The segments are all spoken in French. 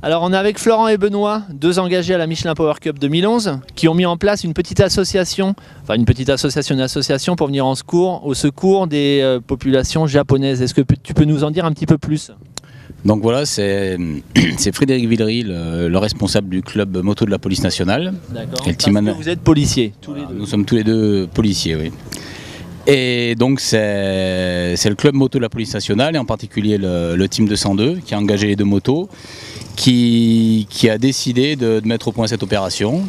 Alors on est avec Florent et Benoît, deux engagés à la Michelin Power Cup 2011, qui ont mis en place une association pour venir au secours des populations japonaises. Est-ce que tu peux nous en dire un petit peu plus? Donc voilà, c'est Frédéric Villery, le responsable du club moto de la police nationale. D'accord. Parce que vous êtes policiers, tous les deux. Nous sommes tous les deux policiers, oui. Et donc c'est le club moto de la police nationale, et en particulier le team 202, qui a engagé les deux motos, qui a décidé de mettre au point cette opération.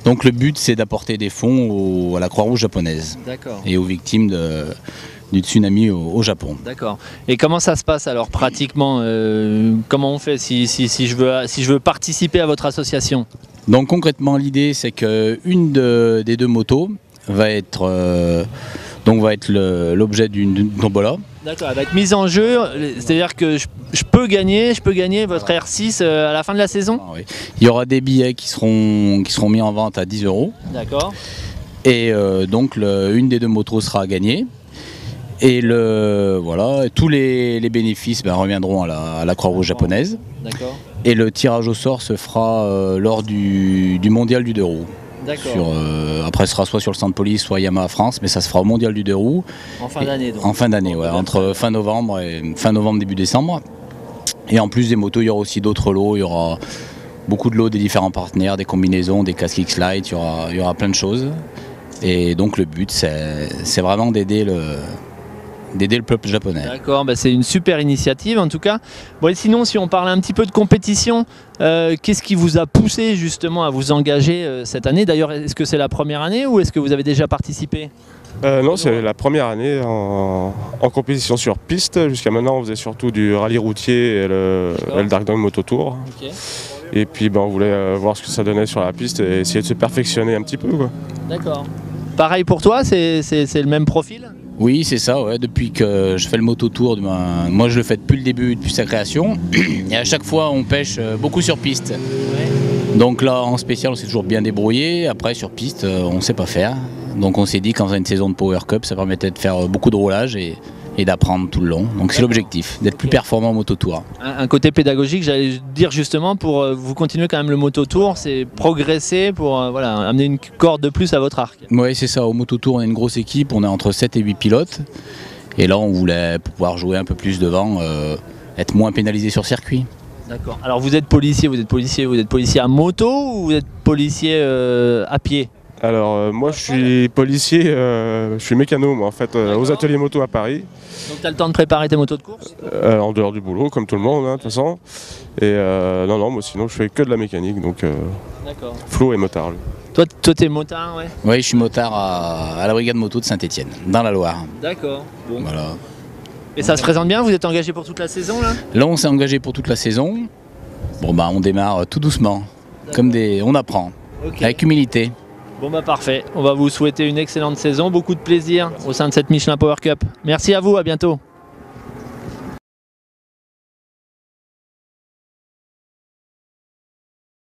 Donc le but, c'est d'apporter des fonds à la Croix-Rouge japonaise. D'accord. Et aux victimes du tsunami au Japon. D'accord. Et comment ça se passe alors pratiquement comment on fait si je veux participer à votre association? Donc concrètement, l'idée, c'est qu'une des deux motos va être l'objet d'une tombola. D'accord, elle va être mise en jeu, c'est-à-dire que je peux gagner votre R6 à la fin de la saison? Oui. Il y aura des billets qui seront mis en vente à 10 €. D'accord. Et donc une des deux motos sera gagnée. Et tous les bénéfices reviendront à la Croix-Rouge japonaise. D'accord. Et le tirage au sort se fera lors du mondial du 2 roues. D'accord. Après, ce sera soit sur le centre police, soit Yamaha France, mais ça se fera au mondial du 2 roues. En fin d'année donc. En fin d'année, ouais, entre fin novembre, début décembre. Et en plus des motos, il y aura aussi d'autres lots. Il y aura beaucoup de lots des différents partenaires, des combinaisons, des casques X-Lite, il y aura plein de choses. Et donc le but, c'est vraiment d'aider le peuple japonais. D'accord, c'est une super initiative en tout cas. Bon, et sinon, si on parlait un petit peu de compétition, qu'est-ce qui vous a poussé justement à vous engager cette année? D'ailleurs, est-ce que c'est la première année ou est-ce que vous avez déjà participé? Non, c'est la première année en compétition sur piste. Jusqu'à maintenant, on faisait surtout du rallye routier et le Dark Dog Moto Tour. Okay. Et puis on voulait voir ce que ça donnait sur la piste et essayer de se perfectionner un petit peu. D'accord. Pareil pour toi, c'est le même profil? Oui, c'est ça, ouais. Depuis que je fais le moto tour, moi je le fais depuis le début, depuis sa création. Et à chaque fois, on pêche beaucoup sur piste. Ouais. Donc là, en spécial, on s'est toujours bien débrouillé. Après, sur piste, on ne sait pas faire. Donc on s'est dit qu'en faisant une saison de Power Cup, ça permettait de faire beaucoup de roulage et d'apprendre tout le long. Donc c'est l'objectif, d'être plus performant au moto tour. Un côté pédagogique, j'allais dire justement, pour vous continuer quand même le moto tour, c'est progresser pour amener une corde de plus à votre arc. Oui, c'est ça. Au moto tour, on est une grosse équipe, on est entre 7 et 8 pilotes. Et là, on voulait pouvoir jouer un peu plus devant, être moins pénalisé sur circuit. D'accord. Alors vous êtes policier à moto ou vous êtes policier à pied? Alors moi je suis policier, je suis mécano moi, en fait, aux ateliers moto à Paris. Donc tu as le temps de préparer tes motos de course? En dehors du boulot, comme tout le monde, de toute façon. Et non, moi sinon je fais que de la mécanique, donc Flo est motard. Lui. Toi t'es motard, ouais? Oui, je suis motard à la brigade moto de Saint-Étienne, dans la Loire. D'accord. Bon. Voilà. Et ça se présente bien? Vous êtes engagé pour toute la saison là? Là on s'est engagé pour toute la saison. Bon on démarre tout doucement, on apprend, avec humilité. Bon parfait, on va vous souhaiter une excellente saison, beaucoup de plaisir au sein de cette Michelin Power Cup. Merci à vous, à bientôt.